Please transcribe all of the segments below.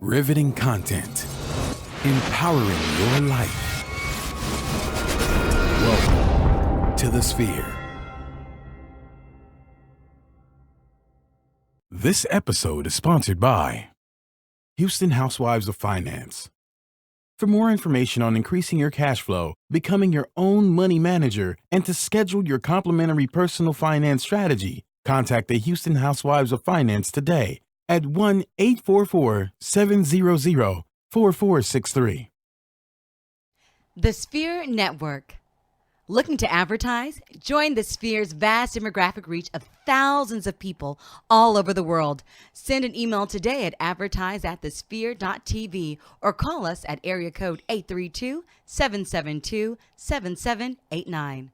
Riveting content. Empowering your life. Welcome to the Sphere. This episode is sponsored by Houston Housewives of Finance. For more information on increasing your cash flow, becoming your own money manager, and to schedule your complimentary personal finance strategy, contact the Houston Housewives of Finance today at 1-844-700-4463. The Sphere Network. Looking to advertise? Join the Sphere's vast demographic reach of thousands of people all over the world. Send an email today at advertise@thesphere.tv or call us at area code 832-772-7789.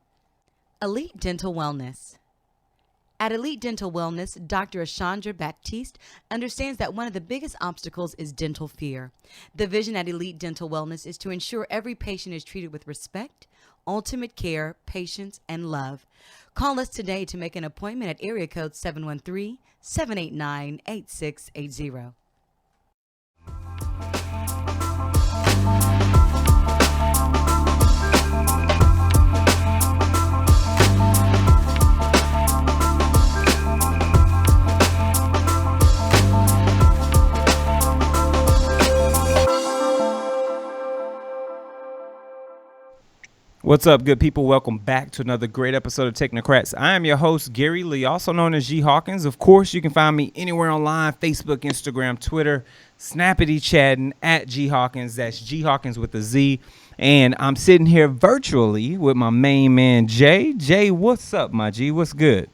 Elite Dental Wellness. At Elite Dental Wellness, Dr. Ashandra Baptiste understands that one of the biggest obstacles is dental fear. The vision at Elite Dental Wellness is to ensure every patient is treated with respect, ultimate care, patience, and love. Call us today to make an appointment at area code 713-789-8680. What's up, good people? Welcome back to another great episode of Technocrats. I am your host, Gary Lee, also known as G Hawkins. Of course, you can find me anywhere online, Facebook, Instagram, Twitter, snappity chatting at G Hawkins. That's G Hawkins with a Z. And I'm sitting here virtually with my main man, Jay. Jay, what's up, my G? What's good?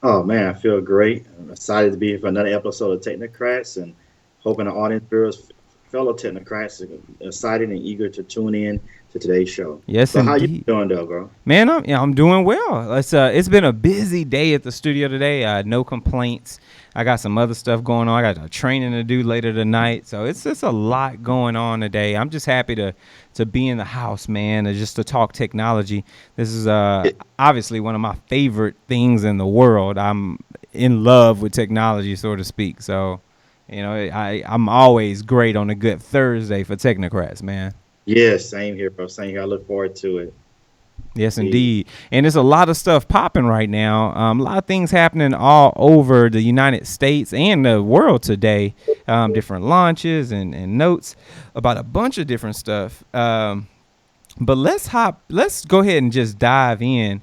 Oh, man, I feel great. I'm excited to be here for another episode of Technocrats and hoping the audience viewers, fellow Technocrats, are excited and eager to tune in to today's show. Yes, so indeed. How you doing, though, bro? Man, I'm doing well. It's been a busy day at the studio today. No complaints. I got some other stuff going on. I got a training to do later tonight. So it's just a lot going on today. I'm just happy to be in the house, man, and just to talk technology. This is obviously one of my favorite things in the world. I'm in love with technology, so to speak. So, you know, I'm always great on a good Thursday for Technocrats, man. Yeah, same here, bro. Same here. I look forward to it. Yes, indeed. And there's a lot of stuff popping right now. A lot of things happening all over the United States and the world today. Different launches and notes about a bunch of different stuff. But let's go ahead and just dive in.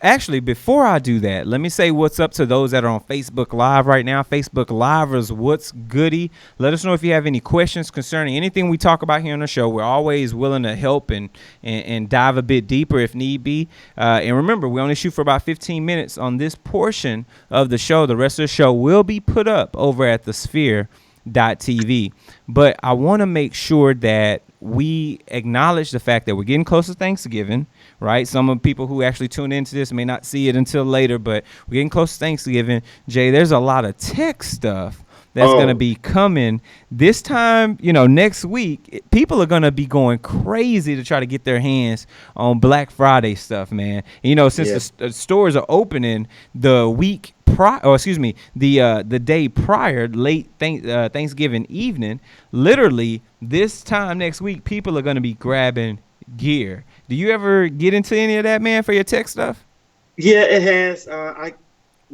Actually, before I do that, let me say what's up to those that are on Facebook Live right now. Facebook Livers, what's goody? Let us know if you have any questions concerning anything we talk about here on the show. We're always willing to help and dive a bit deeper if need be. And remember, we only shoot for about 15 minutes on this portion of the show. The rest of the show will be put up over at the Sphere.tv. But I want to make sure that we acknowledge the fact that we're getting close to Thanksgiving, right? Some of the people who actually tune into this may not see it until later, but we're getting close to Thanksgiving. Jay, there's a lot of tech stuff that's going to be coming this time, next week. People are going to be going crazy to try to get their hands on Black Friday stuff, man. Since the stores are opening the week the day prior, late Thanksgiving evening, literally this time next week, people are going to be grabbing gear. Do you ever get into any of that, man, for your tech stuff? Yeah, it has. I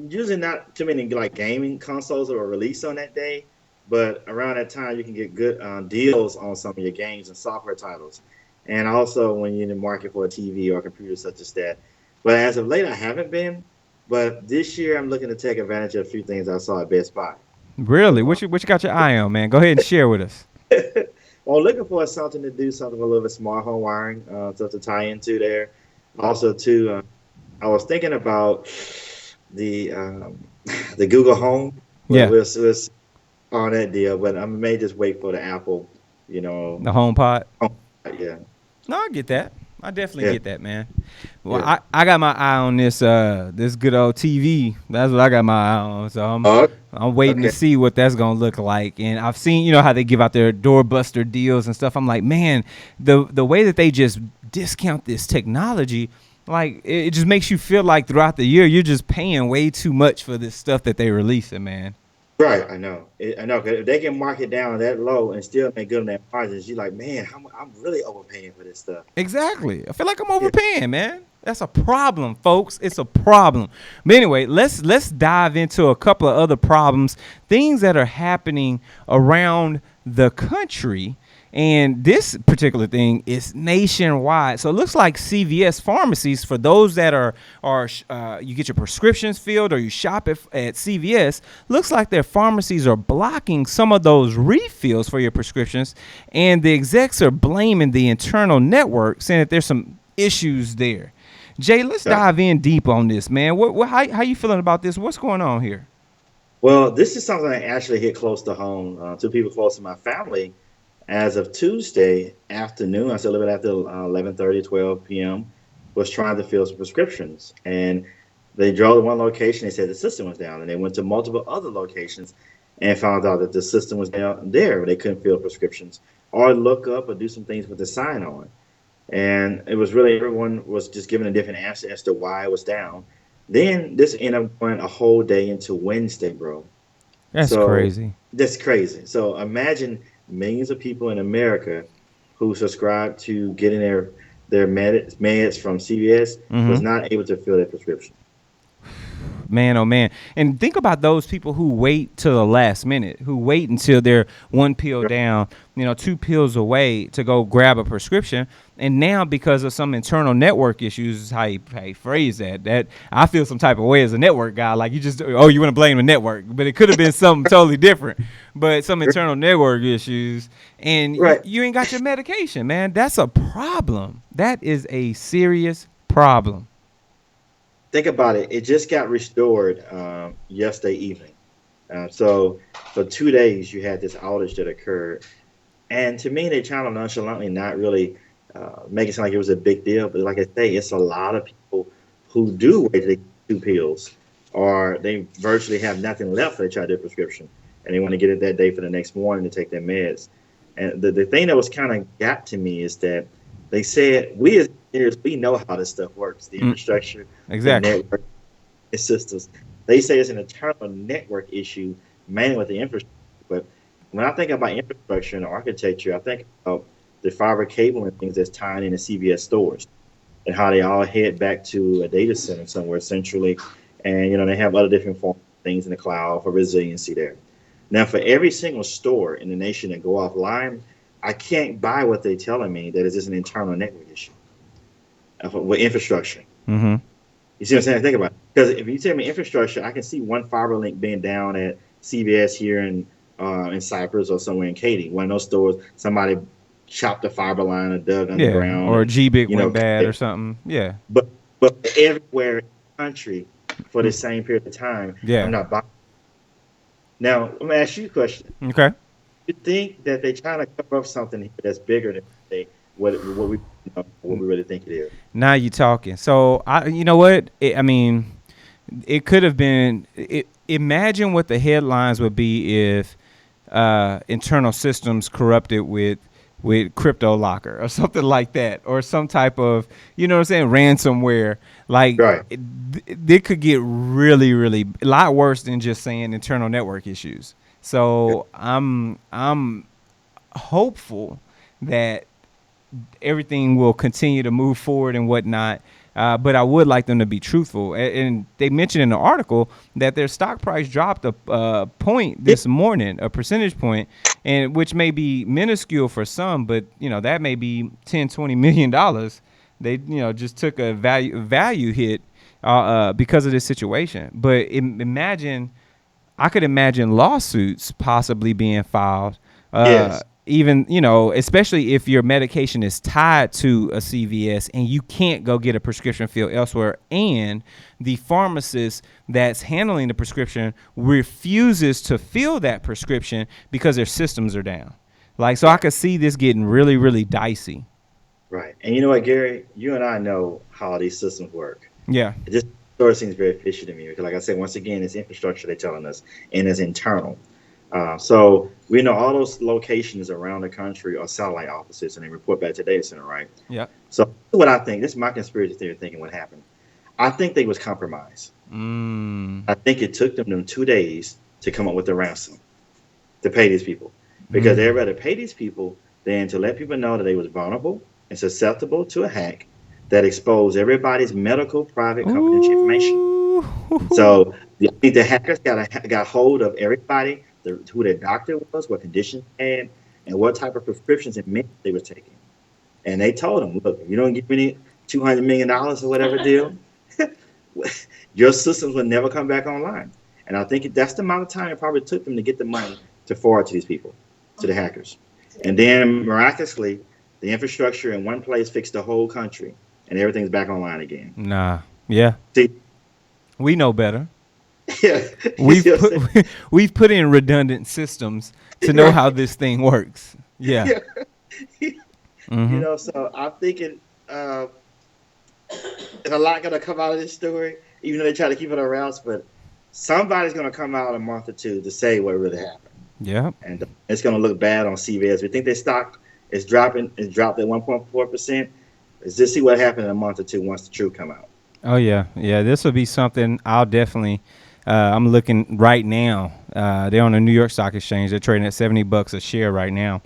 usually not too many like gaming consoles are released on that day, but around that time you can get good deals on some of your games and software titles, and also when you're in the market for a TV or a computer such as that. But as of late, I haven't been. But this year, I'm looking to take advantage of a few things I saw at Best Buy. Really? What you got your eye on, man? Go ahead and share with us. Well, looking for something to do, something a little bit smart home wiring, stuff to tie into there. Also, too, I was thinking about the Google Home. Yeah. We'll on that deal, but I may just wait for the Apple, The HomePod? Yeah. No, I get that. I definitely get that, man. Well, yeah. I got my eye on this good old TV. That's what I got my eye on. So I'm waiting to see what that's gonna look like. And I've seen, how they give out their doorbuster deals and stuff. I'm like, man, the way that they just discount this technology, like it just makes you feel like throughout the year you're just paying way too much for this stuff that they releasing, man. Right, I know. I know. 'Cause if they can mark it down that low and still make good on that margins, you're like, man, I'm really overpaying for this stuff. Exactly. I feel like I'm Yeah. overpaying, man. That's a problem, folks. It's a problem. But anyway, let's dive into a couple of other problems, things that are happening around the country. And this particular thing is nationwide. So it looks like CVS pharmacies, for those that are you get your prescriptions filled or you shop at CVS, looks like their pharmacies are blocking some of those refills for your prescriptions, and the execs are blaming the internal network, saying that there's some issues there. Jay, let's Right. dive in deep on this, man. How you feeling about this? What's going on here? Well, this is something that actually hit close to home to people close to my family. As of Tuesday afternoon, I said a little bit after 11:30, 12 p.m., was trying to fill some prescriptions. And they drove to one location. They said the system was down. And they went to multiple other locations and found out that the system was down there. They couldn't fill prescriptions or look up or do some things with the sign on. And it was really everyone was just giving a different answer as to why it was down. Then this ended up going a whole day into Wednesday, bro. That's So crazy. that's crazy. So imagine millions of people in America who subscribe to getting their meds from CVS was not able to fill their prescription. Man, oh man. And think about those people who wait till the last minute, who wait until they're one pill down, two pills away to go grab a prescription. And now, because of some internal network issues, is how you phrase that I feel some type of way as a network guy. Like you want to blame the network, but it could have been something totally different. But some internal network issues, and Right. you ain't got your medication, man. That's a problem. That is a serious problem. Think about it. It just got restored yesterday evening. So for 2 days, you had this outage that occurred. And to me, they kind of nonchalantly not really make it sound like it was a big deal. But like I say, it's a lot of people who do wait to take 2 pills, or they virtually have nothing left for their prescription, and they want to get it that day for the next morning to take their meds. And the thing that was kind of got to me is that they said we as engineers, we know how this stuff works, the infrastructure, the Exactly. network, the systems. They say it's an internal network issue, mainly with the infrastructure. But when I think about infrastructure and architecture, I think about the fiber cable and things that's tying into CVS stores and how they all head back to a data center somewhere centrally. And, they have other different forms of things in the cloud for resiliency there. Now, for every single store in the nation that go offline, I can't buy what they're telling me that is just an internal network issue with infrastructure. Mm-hmm. You see what I'm saying? Think about it. Because if you tell me infrastructure, I can see one fiber link being down at CVS here in Cypress or somewhere in Katy. One of those stores, somebody chopped the fiber line or dug Yeah. underground, Or and G-Big you know, went bad or something. Yeah. but everywhere in the country for the same period of time, I'm Yeah. not buying. Now, let me ask you a question. Okay. You think that they're trying to cover up something here that's bigger than what we really think it is? Now you talking. So you know what? I mean, it could have been. Imagine what the headlines would be if internal systems corrupted with crypto locker or something like that, or some type of, what I'm saying, ransomware. Like Right. it could get really, really a lot worse than just saying internal network issues. So I'm hopeful that everything will continue to move forward and whatnot. But I would like them to be truthful. And they mentioned in the article that their stock price dropped a point this morning, a percentage point, and which may be minuscule for some, but that may be 10, $20 million. They just took a value hit because of this situation. But I could imagine lawsuits possibly being filed. Yes. Even, especially if your medication is tied to a CVS and you can't go get a prescription filled elsewhere, and the pharmacist that's handling the prescription refuses to fill that prescription because their systems are down. So I could see this getting really, really dicey. Right. And you know what, Gary? You and I know how these systems work. Yeah. It just sort of seems very fishy to me because, like I said, once again, it's infrastructure they're telling us, and it's internal. So we know all those locations around the country are satellite offices, and they report back to data center, right? Yeah. So what I think, this is my conspiracy theory thinking what happened. I think they was compromised. I think it took them 2 days to come up with a ransom to pay these people, because they'd rather pay these people than to let people know that they was vulnerable and susceptible to a hack that exposed everybody's medical, private, confidential information. Ooh. So I think the hackers got hold of everybody, who their doctor was, what condition they had, and what type of prescriptions and meds they were taking. And they told them, look, if you don't give me $200 million or whatever deal, your systems will never come back online. And I think that's the amount of time it probably took them to get the money to forward to these people, to the hackers. And then miraculously, the infrastructure in one place fixed the whole country, and everything's back online again. Nah. Yeah. See, We know better. yeah, We've put in redundant systems to know how this thing works. Yeah. yeah. So I'm thinking there's a lot going to come out of this story, even though they try to keep it around. But somebody's going to come out in a month or two to say what really happened. Yeah. And it's going to look bad on CVS. We think their stock is dropping. It's dropped at 1.4%. Let's just see what happened in a month or two once the truth come out. Oh yeah. This will be something I'll definitely. I'm looking right now. They're on the New York Stock Exchange. They're trading at $70 a share right now.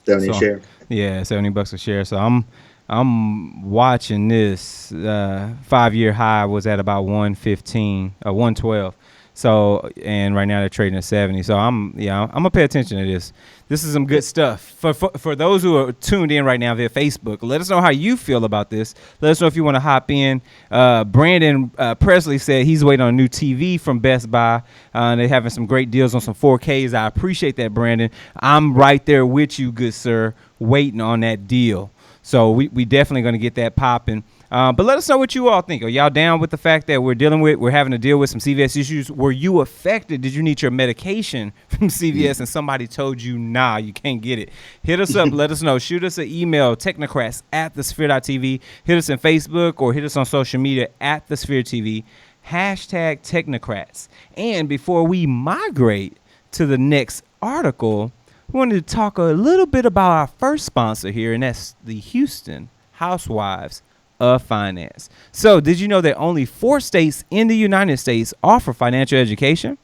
70 a share. Yeah, $70 a share. So I'm watching this. 5-year high was at about 115 or 112. So, and right now they're trading at 70. So I'm gonna pay attention to this. This is some good stuff. For those who are tuned in right now via Facebook, let us know how you feel about this. Let us know if you want to hop in. Brandon Presley said he's waiting on a new TV from Best Buy. They're having some great deals on some 4Ks. I appreciate that, Brandon. I'm right there with you, good sir, waiting on that deal. So we definitely going to get that popping. But let us know what you all think. Are y'all down with the fact that we're having to deal with some CVS issues? Were you affected? Did you need your medication from CVS and somebody told you, nah, you can't get it? Hit us up. Let us know. Shoot us an email, technocrats@thesphere.tv. Hit us on Facebook or hit us on social media @thesphere.tv. #Technocrats. And before we migrate to the next article, we wanted to talk a little bit about our first sponsor here, and that's the Houston Housewives of Finance. So did you know that only 4 states in the United States offer financial education?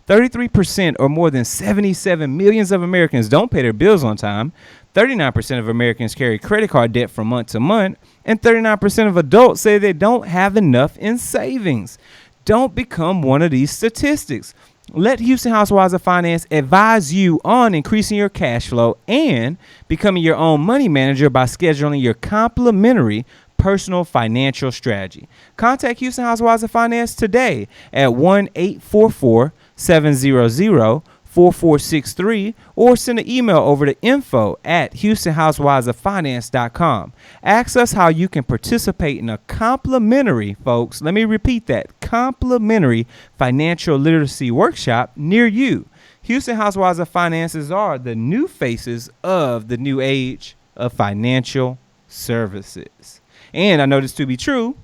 33% or more than 77 million of Americans don't pay their bills on time. 39% of Americans carry credit card debt from month to month. And 39% of adults say they don't have enough in savings. Don't become one of these statistics. Let Houston Housewives of Finance advise you on increasing your cash flow and becoming your own money manager by scheduling your complimentary personal financial strategy. Contact Houston Housewives of Finance today at 1-844-700-4463 or send an email over to info@houstonhousewivesoffinance.com. Ask us how you can participate in a complimentary, folks, let me repeat that, complimentary financial literacy workshop near you. Houston Housewives of Finances are the new faces of the new age of financial services. And I know this to be true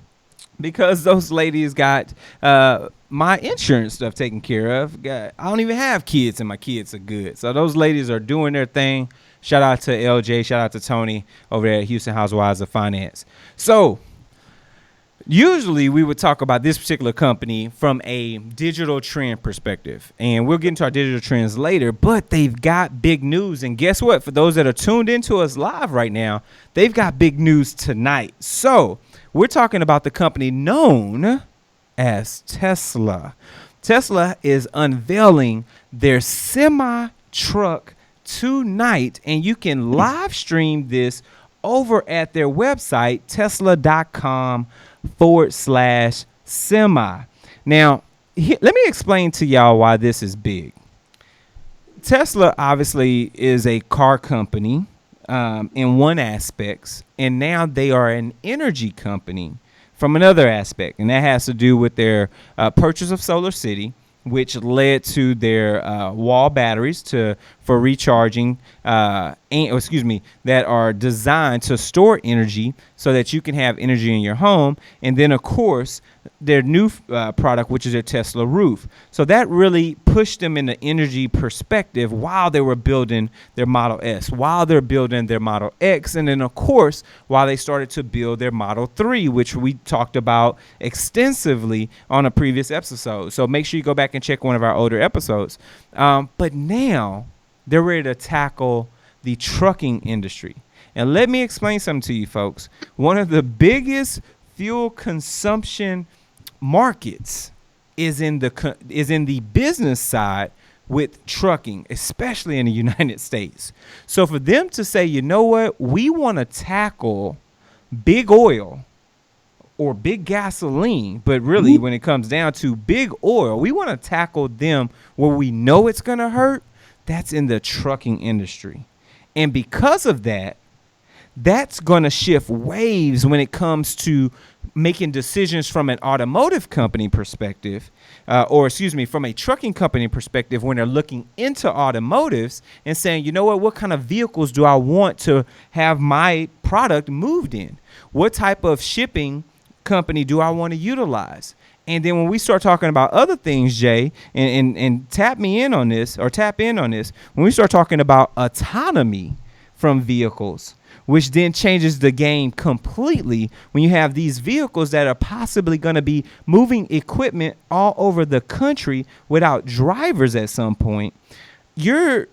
because those ladies got my insurance stuff taken care of. I don't even have kids, and my kids are good. So those ladies are doing their thing. Shout out to LJ. Shout out to Tony over there at Houston Housewives of Finance. So usually we would talk about this particular company from a digital trend perspective, and we'll get into our digital trends later, but they've got big news. And guess what? For those that are tuned into us live right now, they've got big news tonight. So we're talking about the company known as Tesla. Tesla is unveiling their semi-truck tonight, and you can live stream this over at their website, tesla.com/semi. Now, let me explain to y'all why this is big. Tesla obviously is a car company in one aspect, and now they are an energy company from another aspect, and that has to do with their purchase of Solar City, which led to their wall batteries for recharging, that are designed to store energy so that you can have energy in your home. And then, of course, their new product, which is their Tesla roof. So that really pushed them in the energy perspective while they were building their Model S, while they're building their Model X, and then, of course, while they started to build their Model 3, which we talked about extensively on a previous episode. So make sure you go back and check one of our older episodes. But now they're ready to tackle the trucking industry. And let me explain something to you folks. One of the biggest fuel consumption markets is in the business side with trucking, especially in the United States. So for them to say, you know what, we want to tackle big oil or big gasoline, but really when it comes down to big oil, we want to tackle them where we know it's going to hurt. That's in the trucking industry. And because of that, that's going to shift waves when it comes to making decisions from an automotive company perspective, from a trucking company perspective, when they're looking into automotives and saying, you know what kind of vehicles do I want to have my product moved in? What type of shipping company do I want to utilize? And then when we start talking about other things, Jay, and tap in on this, when we start talking about autonomy from vehicles, which then changes the game completely when you have these vehicles that are possibly going to be moving equipment all over the country without drivers at some point. You're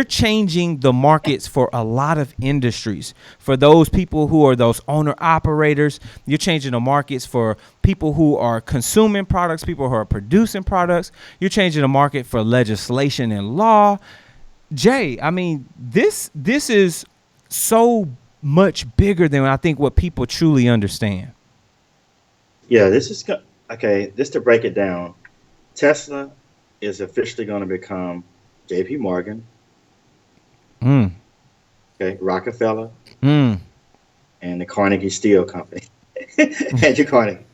changing the markets for a lot of industries. For those people who are those owner operators, you're changing the markets for people who are consuming products, people who are producing products. You're changing the market for legislation and law. Jay, I mean, this is so much bigger than I think what people truly understand. Yeah, this is okay. Just to break it down, Tesla is officially going to become J.P. Morgan, okay, Rockefeller, and the Carnegie Steel Company. Andrew Carnegie.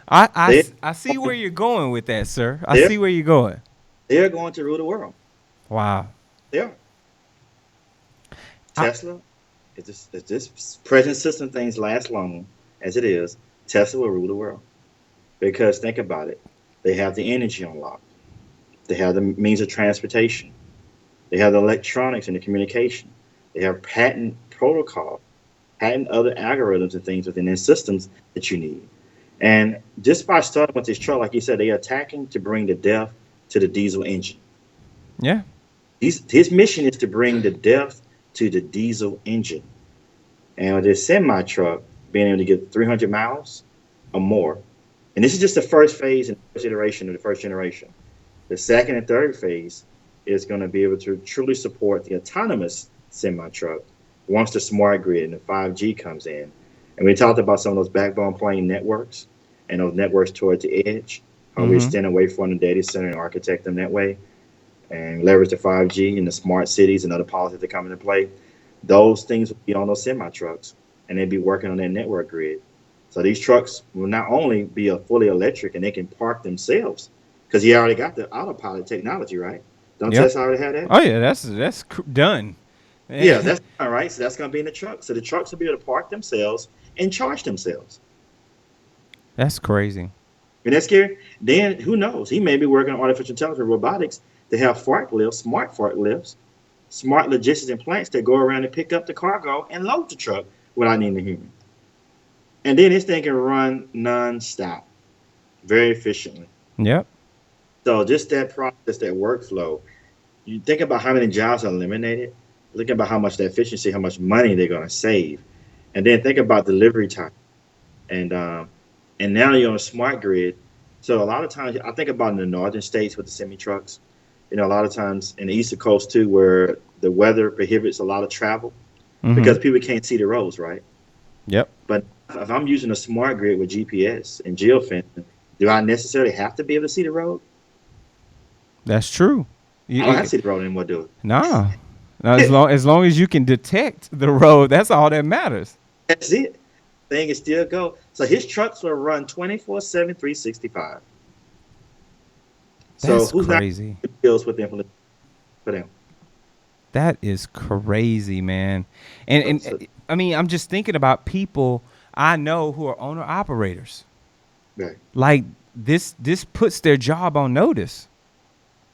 I see where you're going with that, sir. I see where you're going. They're going to rule the world. Wow. They are. Tesla, if this present system things last long as it is, Tesla will rule the world. Because think about it. They have the energy unlocked. They have the means of transportation. They have the electronics and the communication. They have patent protocol, patent other algorithms and things within their systems that you need. And just by starting with this truck, like you said, they're attacking to bring the death to the diesel engine. Yeah. His mission is to bring the death to the diesel engine. And with this semi truck being able to get 300 miles or more. And this is just the first phase and first iteration of the first generation. The second and third phase is going to be able to truly support the autonomous semi truck once the smart grid and the 5G comes in. And we talked about some of those backbone plane networks and those networks toward the edge, how we extend away from the data center and architect them that way, and leverage the 5G and the smart cities and other policies that come into play. Those things will be on those semi-trucks, and they'll be working on their network grid. So these trucks will not only be a fully electric, and they can park themselves, because you already got the autopilot technology, right? Don't Tesla already have that? Oh, yeah, that's done. Yeah, that's all right. So that's going to be in the truck. So the trucks will be able to park themselves and charge themselves. That's crazy. And that's scary. Then, who knows? He may be working on artificial intelligence robotics. They have forklifts, smart logistics and plants that go around and pick up the cargo and load the truck without needing a human. And then this thing can run non-stop, very efficiently. Yep. So just that process, that workflow, you think about how many jobs are eliminated, look about how much the efficiency, how much money they're going to save. And then think about delivery time. And now you're on a smart grid. So a lot of times, I think about in the northern states with the semi-trucks, a lot of times in the eastern coast too, where the weather prohibits a lot of travel because people can't see the roads, right? Yep. But if I'm using a smart grid with GPS and geofencing, do I necessarily have to be able to see the road? That's true. I don't have to see the road anymore, do it? Nah. As long as you can detect the road, that's all that matters. That's it. Thing can still go. So his trucks will run 24/7, 365. That's crazy. deals with implement for them. That is crazy, man. And So, I mean, I'm just thinking about people I know who are owner operators. right. Like this puts their job on notice.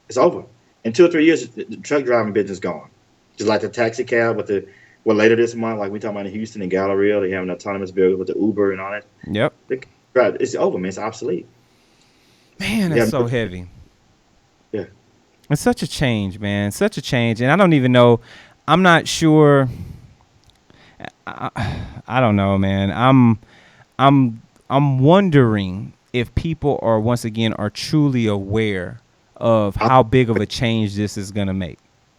It's over. In 2 or 3 years, the truck driving business is gone. Just like the taxi cab with the later this month, like we talking about in Houston and Galleria, they have an autonomous vehicle with the Uber and all that. Yep. It's over, man. It's obsolete. Man, that's so heavy. Yeah. It's such a change, man. Such a change. And I don't even know. I'm not sure. I don't know, man. I'm wondering if people are truly aware of how big of a change this is going to make.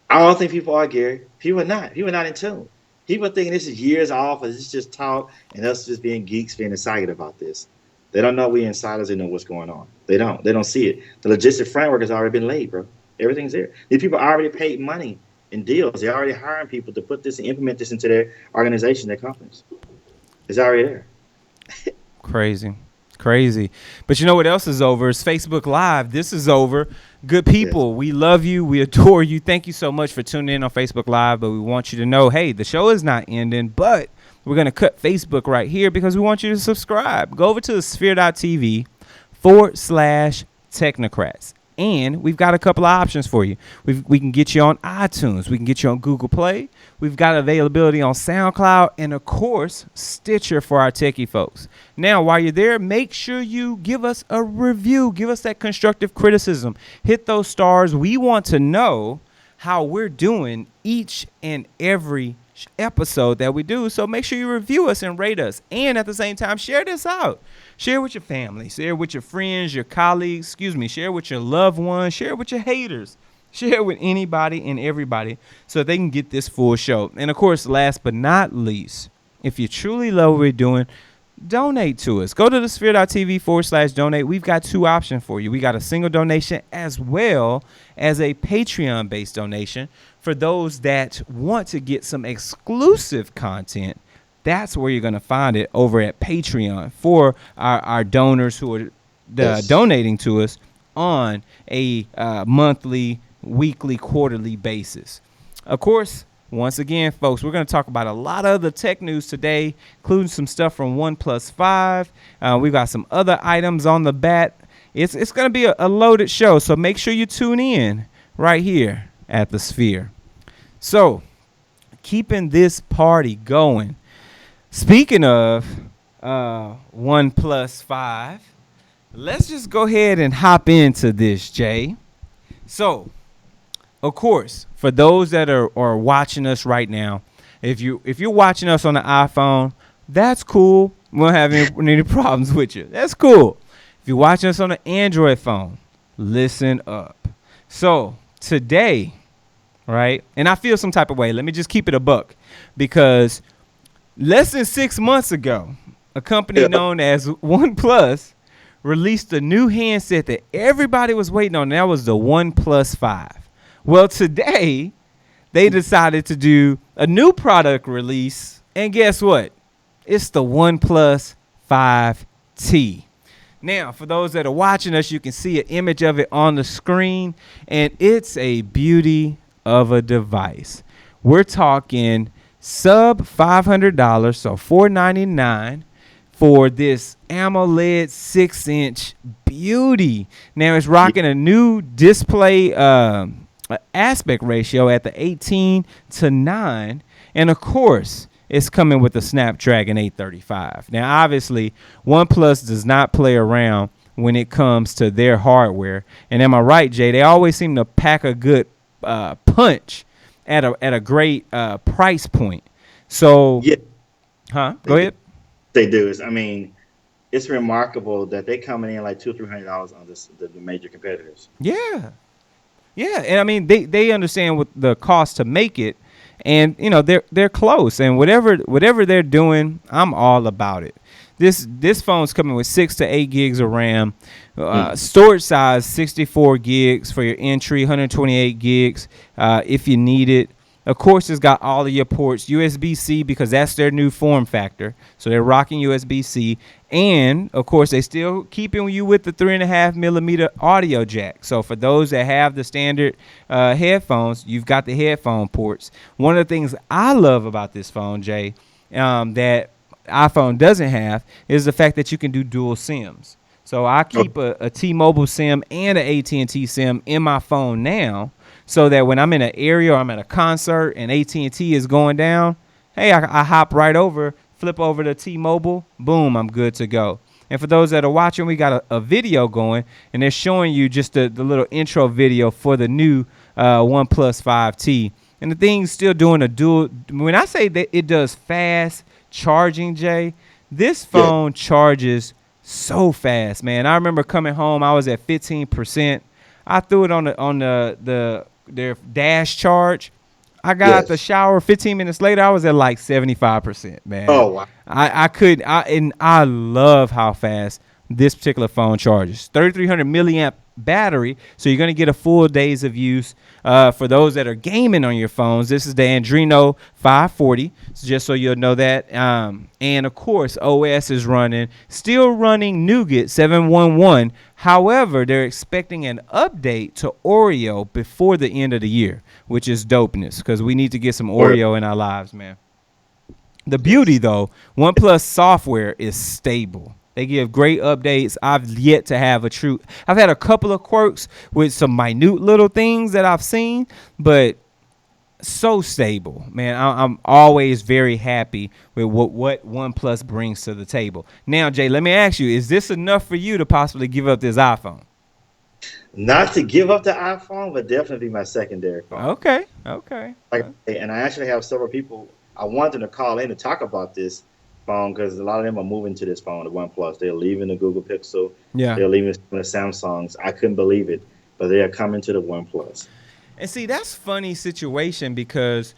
I don't think people are, Gary. People are not. People are not in tune. People are thinking this is years off, or this is just talk, and us just being geeks, being excited about this. They don't know we insiders. They know what's going on. They don't. They don't see it. The logistic framework has already been laid, bro. Everything's there. These people already paid money in deals. They're already hiring people to put this and implement this into their organization, their companies. It's already there. Crazy. But you know what else is over? It's Facebook Live. This is over. Good people, we love you. We adore you. Thank you so much for tuning in on Facebook Live. But we want you to know, hey, the show is not ending, but we're going to cut Facebook right here because we want you to subscribe. Go over to the sphere.tv/Technocrats. And we've got a couple of options for you. We can get you on iTunes. We can get you on Google Play. We've got availability on SoundCloud and, of course, Stitcher for our techie folks. Now, while you're there, make sure you give us a review. Give us that constructive criticism. Hit those stars. We want to know how we're doing each and every episode that we do. So make sure you review us and rate us. And at the same time, share this out. Share with your family. Share with your friends, your colleagues. Share with your loved ones. Share with your haters. Share with anybody and everybody so they can get this full show. And, of course, last but not least, if you truly love what we're doing, donate to us. Go to the sphere.tv/donate. We've got two options for you. We got a single donation as well as a Patreon-based donation for those that want to get some exclusive content. That's where you're going to find it, over at Patreon, for our donors who are donating to us on a monthly, weekly, quarterly basis. Of course, once again, folks, we're going to talk about a lot of other tech news today, including some stuff from OnePlus 5. We've got some other items on the bat. It's going to be a loaded show, so make sure you tune in right here at the Sphere. So, keeping this party going. Speaking of OnePlus 5, let's just go ahead and hop into this, Jay. So, of course, for those that are watching us right now, if you're watching us on the iPhone, that's cool. We don't have any problems with you. That's cool. If you're watching us on an Android phone, listen up. So, today, right, and I feel some type of way. Let me just keep it a buck, because less than 6 months ago, a company known as OnePlus released a new handset that everybody was waiting on, and that was the OnePlus 5. Well, today, they decided to do a new product release, and guess what? It's the OnePlus 5T. Now, for those that are watching us, you can see an image of it on the screen, and it's a beauty of a device. We're talking sub $500, so $499 for this AMOLED 6-inch beauty. Now, it's rocking a new display aspect ratio at the 18:9, and of course, it's coming with the Snapdragon 835. Now, obviously, OnePlus does not play around when it comes to their hardware. And am I right, Jay? They always seem to pack a good punch at a great price point. So, yeah, Go ahead. They do. It's remarkable that they're coming in like $200-$300 on the major competitors. Yeah, and I mean they understand what the cost to make it, and they're close. And whatever they're doing, I'm all about it. This phone's coming with 6 to 8 gigs of RAM, storage size 64 gigs for your entry, 128 gigs if you need it. Of course, it's got all of your ports, USB-C, because that's their new form factor. So they're rocking USB-C. And, of course, they still keeping you with the 3.5 millimeter audio jack. So for those that have the standard headphones, you've got the headphone ports. One of the things I love about this phone, Jay, that iPhone doesn't have is the fact that you can do dual SIMs. So I keep a T-Mobile SIM and an AT&T SIM in my phone now, so that when I'm in an area or I'm at a concert and AT&T is going down, hey, I hop right over, flip over to T-Mobile, boom, I'm good to go. And for those that are watching, we got a video going, and they're showing you just the little intro video for the new OnePlus 5T. And the thing's still doing a dual. When I say that it does fast charging, Jay, this phone charges so fast, man. I remember coming home, I was at 15%. I threw it on their dash charge. I got out the shower 15 minutes later, I was at like 75%, man. Oh, wow. I love how fast this particular phone charges. 3,300 milliamp battery, so you're going to get a full days of use. For those that are gaming on your phones, this is the Adreno 540, so just so you'll know that. And of course, OS is still running Nougat 711. However, they're expecting an update to Oreo before the end of the year, which is dopeness, because we need to get some Oreo in our lives, man. The beauty, though, OnePlus software is stable. They give great updates. I've yet to have I've had a couple of quirks with some minute little things that I've seen, but so stable, man. I'm always very happy with what OnePlus brings to the table. Now, Jay, let me ask you, is this enough for you to possibly give up this iPhone? Not to give up the iPhone, but definitely my secondary phone. Okay. And I actually have several people. I wanted them to call in to talk about this phone because a lot of them are moving to this phone, the OnePlus. They're leaving the Google Pixel. Yeah. They're leaving the Samsungs. I couldn't believe it, but they are coming to the OnePlus. And see, that's a funny situation because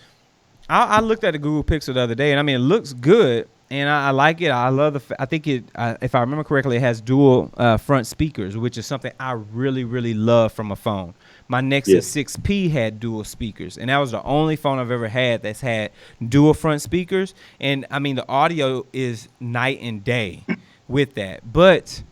I looked at the Google Pixel the other day, and I mean, it looks good, and I like it. I love I think it, if I remember correctly, it has dual front speakers, which is something I really, really love from a phone. My Nexus 6P had dual speakers, and that was the only phone I've ever had that's had dual front speakers. And, I mean, the audio is night and day with that. But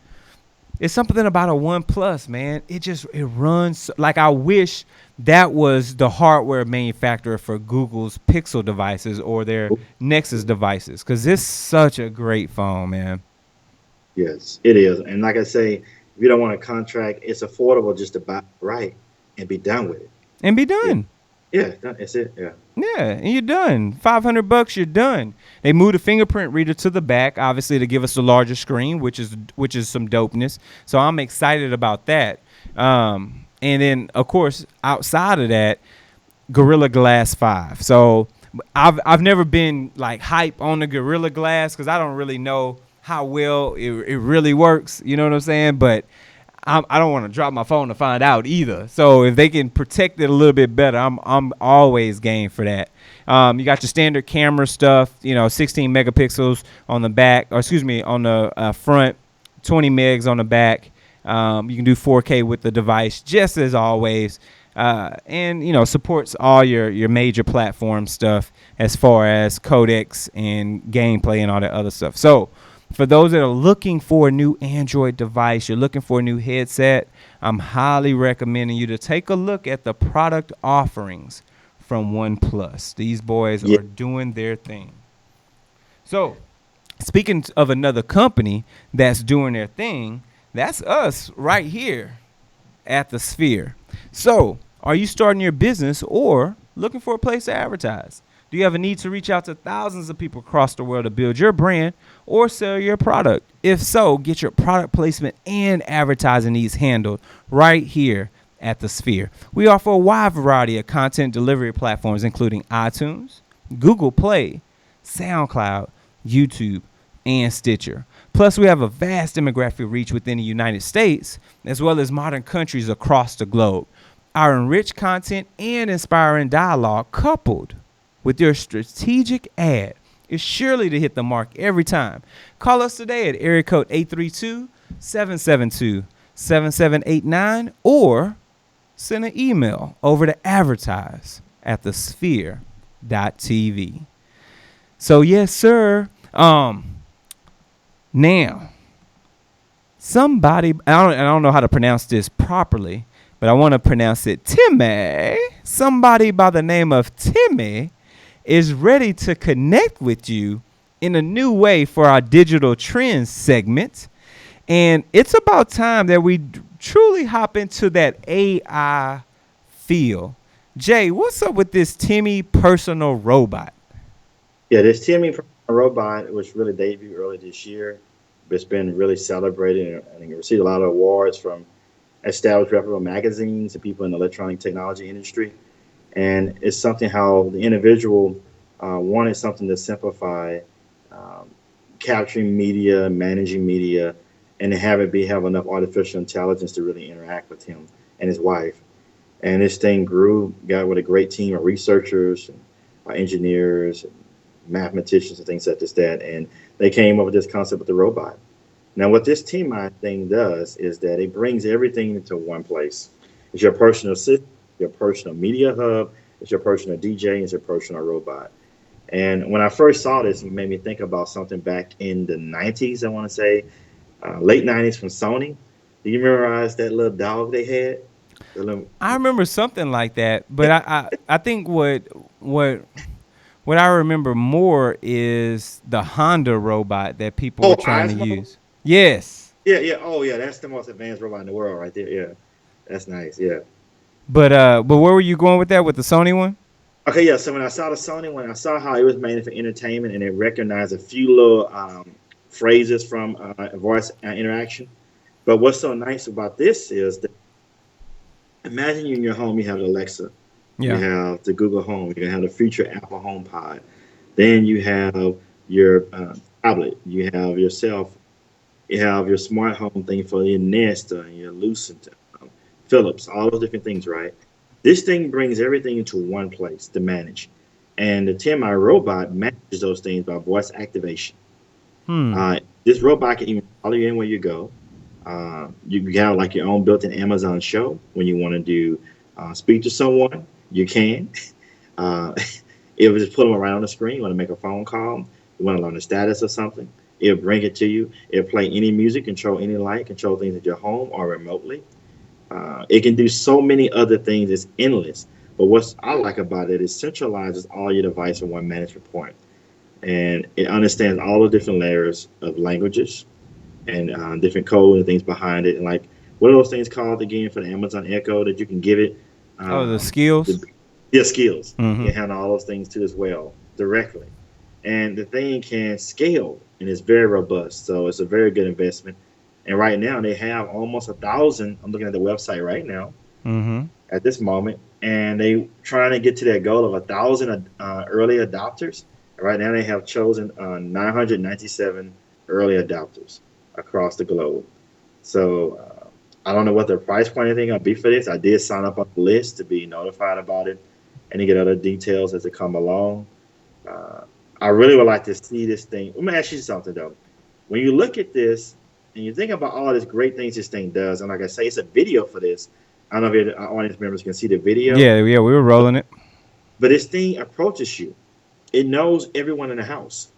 it's something about a OnePlus, man. It runs like I wish that was the hardware manufacturer for Google's Pixel devices or their Nexus devices, because it's such a great phone, man. Yes, it is. And like I say, if you don't want a contract, it's affordable just to buy right and be done with it. And be done. Yeah, that's it. Yeah. Yeah, and you're done. $500, you're done. They moved the fingerprint reader to the back, obviously, to give us a larger screen, which is some dopeness. So I'm excited about that. And then, of course, outside of that, Gorilla Glass 5. So I've never been like hype on the Gorilla Glass because I don't really know how well it really works. You know what I'm saying? But I don't want to drop my phone to find out either. So if they can protect it a little bit better, I'm always game for that. You got your standard camera stuff, 16 megapixels on the back, on the front, 20 megs on the back. You can do 4K with the device, just as always. And supports all your major platform stuff as far as codecs and gameplay and all that other stuff. So for those that are looking for a new Android device, you're looking for a new headset, I'm highly recommending you to take a look at the product offerings from OnePlus. These boys are doing their thing. So speaking of another company that's doing their thing, that's us right here at the Sphere. So are you starting your business or looking for a place to advertise? Do you have a need to reach out to thousands of people across the world to build your brand or sell your product? If so, get your product placement and advertising needs handled right here at the Sphere. We offer a wide variety of content delivery platforms, including iTunes, Google Play, SoundCloud, YouTube, and Stitcher. Plus, we have a vast demographic reach within the United States, as well as modern countries across the globe. Our enriched content and inspiring dialogue, coupled with your strategic ad, is surely to hit the mark every time. Call us today at area code 832-772-7789 or send an email over to advertise at the sphere.tv. So yes, sir. Now, somebody, I don't know how to pronounce this properly, but I want to pronounce it Timmy. Somebody by the name of Timmy is ready to connect with you in a new way for our digital trends segment. And it's about time that we truly hop into that AI feel. Jay, what's up with this Timmy personal robot? Yeah, this Timmy robot was really debuted early this year. It's been really celebrated and received a lot of awards from established reputable magazines and people in the electronic technology industry. And it's something how the individual wanted something to simplify um, capturing media, managing media, and to have enough artificial intelligence to really interact with him and his wife. And this thing grew, got with a great team of researchers, and, engineers, and mathematicians, and things such as that. And they came up with this concept with the robot. Now, what this team I thing does is that it brings everything into one place. It's your personal assistant, your personal media hub, it's your personal DJ, it's your personal robot. And when I first saw this, it made me think about something back in the 90s, I want to say, late 90s from Sony. Do you memorize that little dog they had? The little, I remember something like that, but I think what what I remember more is the Honda robot that people were oh, trying to Osmo? use. Yes. Yeah, yeah. Oh, yeah. That's the most advanced robot in the world right there. Yeah. That's nice. Yeah. But where were you going with that with the Sony one? Okay, yeah. So when I saw the Sony one, I saw how it was made for entertainment, and it recognized a few little phrases from voice interaction. But what's so nice about this is that imagine you in your home, you have Alexa, you Yeah. have the Google Home, you have the future Apple HomePod, then you have your tablet, you have yourself, you have your smart home thing for your Nest and your Lucent, Philips, all those different things, right? This thing brings everything into one place to manage. And the TMI robot manages those things by voice activation. Hmm. This robot can even follow you in where you go. You can have like your own built-in Amazon show when you want to do speak to someone. You can. Uh, it will just put them right on the screen. You want to make a phone call. You want to learn the status of something. It'll bring it to you. It'll play any music, control any light, control things at your home or remotely. It can do so many other things. It's endless. But what I like about it is centralizes all your device in one management point, and it understands all the different layers of languages and different code and things behind it. And like, what are those things called again for the Amazon Echo that you can give it? Oh, the The, skills. yeah, skills. Mm-hmm. You can handle all those things too as well directly. And the thing can scale and it's very robust. So it's a very good investment. And right now they have almost 1,000. I'm looking at the website right now Mm-hmm. at this moment, and they trying to get to their goal of 1,000 early adopters. Right now, they have chosen 997 early adopters across the globe. So I don't know what the price point or anything gonna be for this. I did sign up on the list to be notified about it and to get other details as they come along. Uh, I really would like to see this thing. Let me ask you something though. When you look at this and you think about all these great things this thing does, and like I say, it's a video for this. I don't know if our audience members can see the video, Yeah, yeah, we were rolling it. but this thing approaches you. It knows everyone in the house.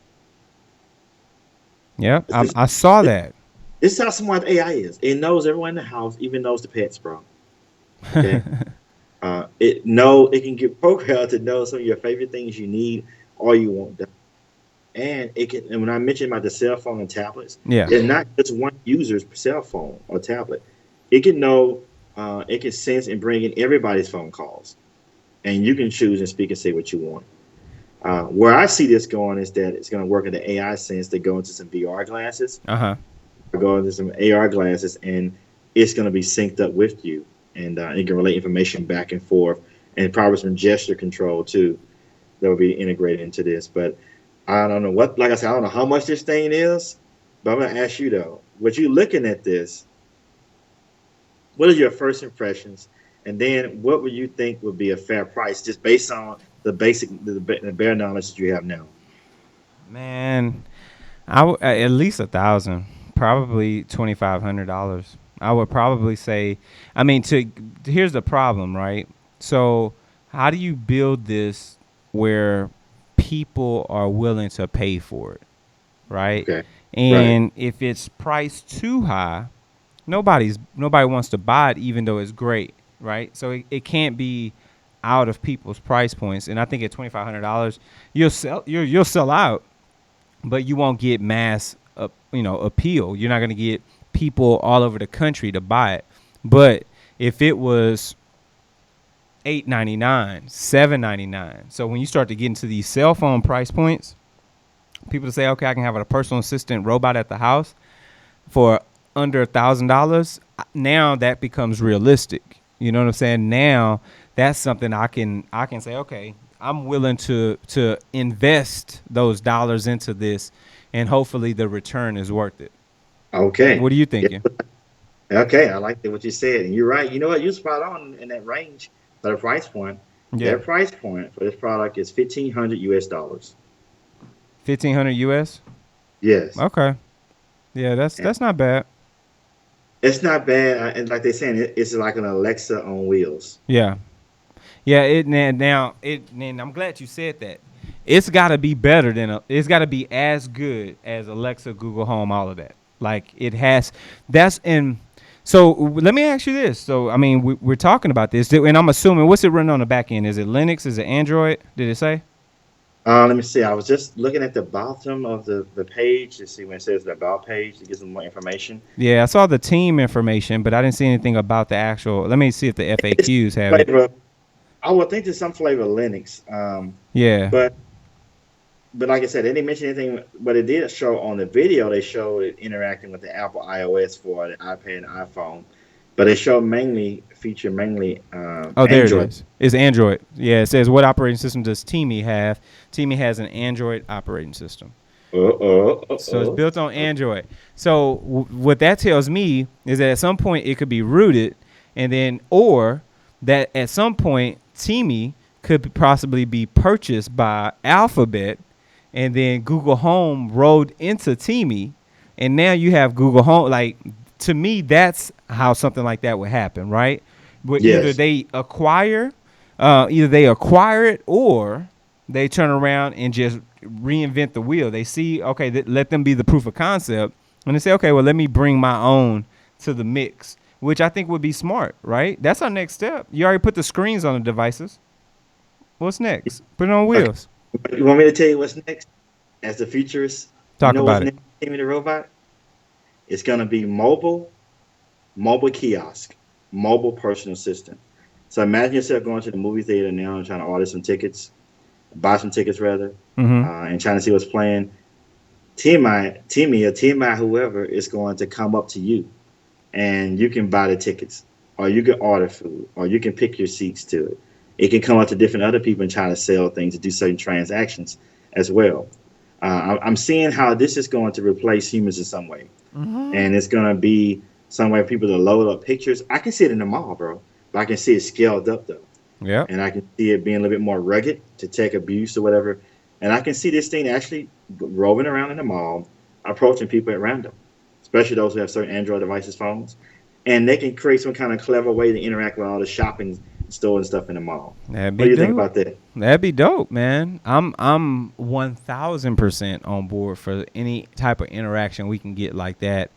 Yeah, This, I saw that. this is how smart AI is. It knows everyone in the house, even knows the pets, bro. Okay. It can get programmed to know some of your favorite things you need or you want done. And it can. And when I mentioned about the cell phone and tablets, Yeah. it's not just one user's cell phone or tablet. It can know. It can sense and bring in everybody's phone calls, and you can choose and speak and say what you want. Where I see this going is that it's going to work in the AI sense to go into some VR glasses, Uh-huh. go into some AR glasses, and it's going to be synced up with you, and it can relay information back and forth, and probably some gesture control too that will be integrated into this. But I don't know what, like I said, I don't know how much this thing is, but I'm going to ask you though, what you looking at this, what are your first impressions? And then what would you think would be a fair price just based on the bare knowledge that you have now? Man, at least 1,000, probably $2,500. I would probably say. I mean, here's the problem, right? So how do you build this where people are willing to pay for it, right? Okay. Right. And if it's priced too high, nobody wants to buy it, even though it's great, right? So it can't be out of people's price points. And I think at $2,500, you'll sell out, but you won't get mass appeal. You're not going to get people all over the country to buy it. But if it was $8.99, $7.99, so when you start to get into these cell phone price points, people say, okay, I can have a personal assistant robot at the house for under $1,000. Now that becomes realistic. You know what I'm saying? Now that's something I can say, okay, I'm willing to invest those dollars into this, and hopefully the return is worth it. Okay. What are you Yeah. thinking? Okay. I like what you said, and you're right. You know what? You're spot on in that range for the price point. Yeah, Their price point for this product is $1,500. 1,500 US. Yes. Okay, yeah, that's not bad. It's not bad, and like they're saying, it's like an Alexa on wheels. Yeah, yeah. And I'm glad you said that. It's got to be better than it's got to be as good as Alexa, Google Home, all of that. Like it has. That's in. So let me ask you this. So I mean, we're talking about this, and I'm assuming what's it running on the back end? Is it Linux? Is it Android? Did it say? Let me see. I was just looking at the bottom of the page to see when it says the about page to get some more information. Yeah, I saw the team information, but I didn't see anything about the actual. Let me see if the It's FAQs have it. flavor. I would think there's some flavor of Linux, Yeah. but like I said, they didn't mention anything. But it did show on the video. They showed it interacting with the Apple iOS for the iPad and iPhone, but it showed mainly Oh, there it Android. is. It's Android. Yeah, it says what operating system does Teamy have? Teamy has an Android operating system. So it's built on Android. So what that tells me is that at some point it could be rooted, and then or that at some point Teamy could possibly be purchased by Alphabet, and then Google Home rolled into Teamy, and now you have Google Home. Like to me, that's how something like that would happen, right? But Yes. either they acquire it, or they turn around and just reinvent the wheel. They see, okay, let them be the proof of concept, and they say, okay, well, let me bring my own to the mix, which I think would be smart, right? That's our next step. You already put the screens on the devices. What's next? Put it on Okay. wheels. You want me to tell you what's next? As the futurist, you Talk know what's about it. next? Timmy the robot. It's gonna be mobile kiosk, mobile personal assistant. So imagine yourself going to the movie theater now and trying to order some tickets, buy some tickets rather, Mm-hmm. and trying to see what's playing. Timmy, whoever is going to come up to you, and you can buy the tickets, or you can order food, or you can pick your seats to it. It can come up to different other people and try to sell things to do certain transactions as well. I'm seeing how this is going to replace humans in some way, Mm-hmm. and it's going to be some way for people to load up pictures. I can see it in the mall, bro, but I can see it scaled up though, Yep. and I can see it being a little bit more rugged to take abuse or whatever. And I can see this thing actually roving around in the mall, approaching people at random, especially those who have certain Android devices, phones, and they can create some kind of clever way to interact with all the shopping stores and stuff in the mall. That'd What be do you think dope. about that? That'd be dope, man. I'm 1,000% on board for any type of interaction we can get like that.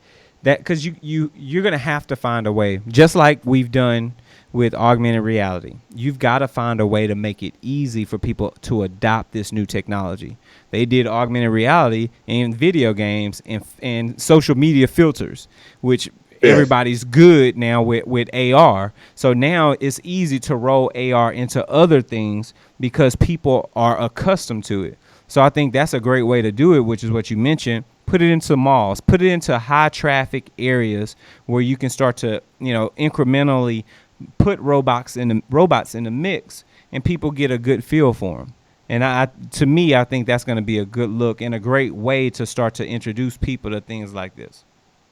That because you're gonna have to find a way, just like we've done with augmented reality. You've got to find a way to make it easy for people to adopt this new technology. They did augmented reality in video games and social media filters, which Yes. everybody's good now with AR. So now it's easy to roll AR into other things because people are accustomed to it. So I think that's a great way to do it, which is what you mentioned. Put it into malls, put it into high traffic areas where you can start to, incrementally put robots in the mix, and people get a good feel for them. And to me, I think that's going to be a good look and a great way to start to introduce people to things like this.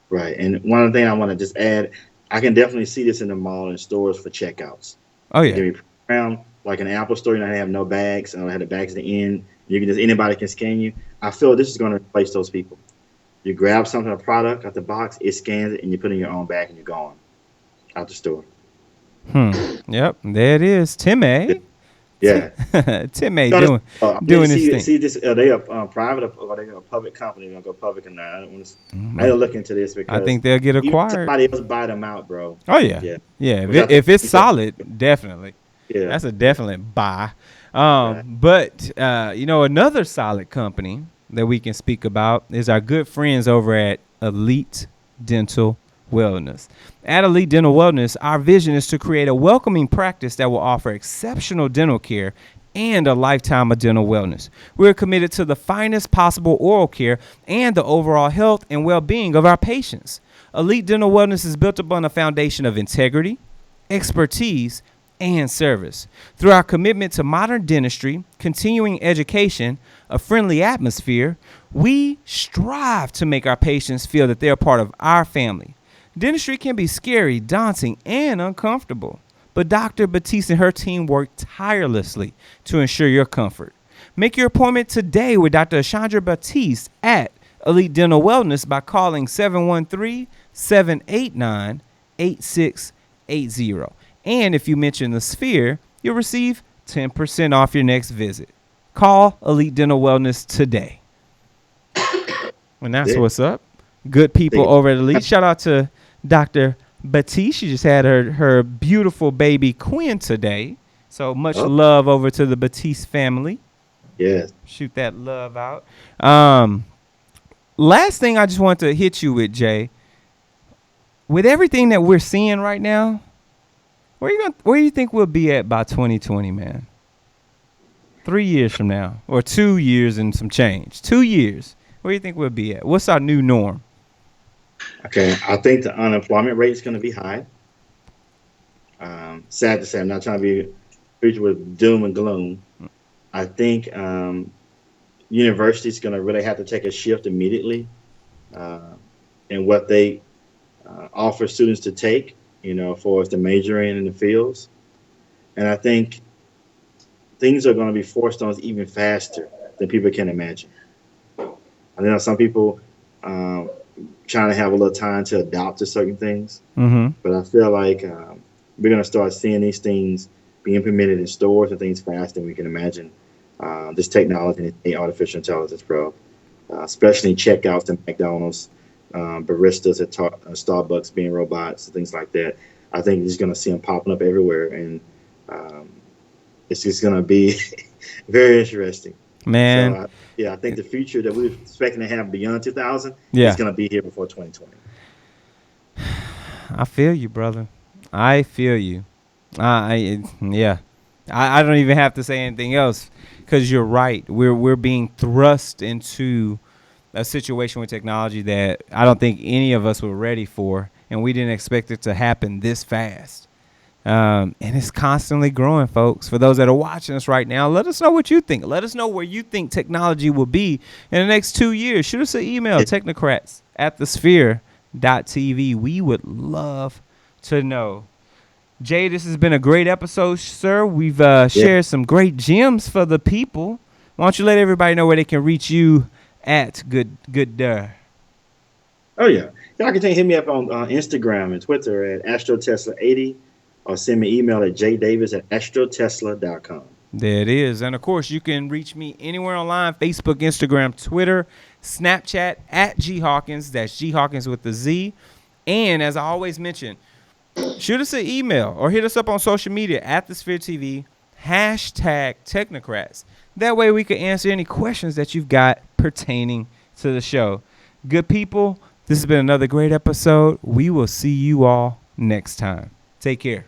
Right. And one other thing I want to just add, I can definitely see this in the mall and stores for checkouts. Oh It yeah, can be around like an Apple store, and I have no bags, and I have the bags at the end. You can just anybody can scan you. I feel this is going to replace those people. You grab something, a product out the box, it scans it, and you put it in your own bag, and you're gone out the store. Yep, there it is. Timmy, Yeah. Tim A Notice, doing his thing. see this? Are they a private or are they a public company? They're gonna go public or not? I don't want to. I need to look into this I because think they'll get even acquired. somebody else buy them out, bro. Oh yeah, Yeah. yeah. Which I If think it's is a- solid, definitely. yeah. That's a definite buy. Right. But another solid company that we can speak about is our good friends over at Elite Dental Wellness. At Elite Dental Wellness, our vision is to create a welcoming practice that will offer exceptional dental care and a lifetime of dental wellness. We're committed to the finest possible oral care and the overall health and well-being of our patients. Elite Dental Wellness is built upon a foundation of integrity, expertise, and service. Through our commitment to modern dentistry, continuing education, a friendly atmosphere, we strive to make our patients feel that they're part of our family. Dentistry can be scary, daunting, and uncomfortable, but Dr. Batiste and her team work tirelessly to ensure your comfort. Make your appointment today with Dr. Chandra Batiste at Elite Dental Wellness by calling 713-789-8680. And if you mention the Sphere, you'll receive 10% off your next visit. Call Elite Dental Wellness today. And that's what's up. Good people over at Elite. Shout out to Dr. Batiste. She just had her beautiful baby Quinn today. So much love over to the Batiste family. Yes. Shoot that love out. Last thing I just want to hit you with, Jay. With everything that we're seeing right now, where do you think we'll be at by 2020, man? 3 years from now, or 2 years and some change. 2 years. Where do you think we'll be at? What's our new norm? Okay, I think the unemployment rate is going to be high. Sad to say, I'm not trying to be preaching with doom and gloom. I think universities going to really have to take a shift immediately in what they offer students to take, for us to major in the fields. And I think things are going to be forced on us even faster than people can imagine. I know some people trying to have a little time to adapt to certain things, but I feel like we're going to start seeing these things be implemented in stores and things faster than we can imagine. This technology and artificial intelligence, bro, especially checkouts at McDonald's, baristas at Starbucks being robots and things like that. I think you're just going to see them popping up everywhere, and it's just going to be very interesting. Man. So, I think the future that we're expecting to have beyond 2000 is going to be here before 2020. I feel you, brother. I feel you. I don't even have to say anything else because you're right. We're being thrust into a situation with technology that I don't think any of us were ready for, and we didn't expect it to happen this fast. And it's constantly growing, folks. For those that are watching us right now, let us know what you think. Let us know where you think technology will be in the next 2 years. Shoot us an email, technocrats@thesphere.tv. We would love to know. Jay, this has been a great episode, sir. We've shared some great gems for the people. Why don't you let everybody know where they can reach you at good. Oh, yeah. Y'all can hit me up on Instagram and Twitter at AstroTesla80. Or send me an email at jdavis@astrotesla.com. There it is. And, of course, you can reach me anywhere online, Facebook, Instagram, Twitter, Snapchat, at GHawkins. That's GHawkins with the Z. And, as I always mention, shoot us an email or hit us up on social media at The Sphere TV, #Technocrats. That way we can answer any questions that you've got pertaining to the show. Good people, this has been another great episode. We will see you all next time. Take care.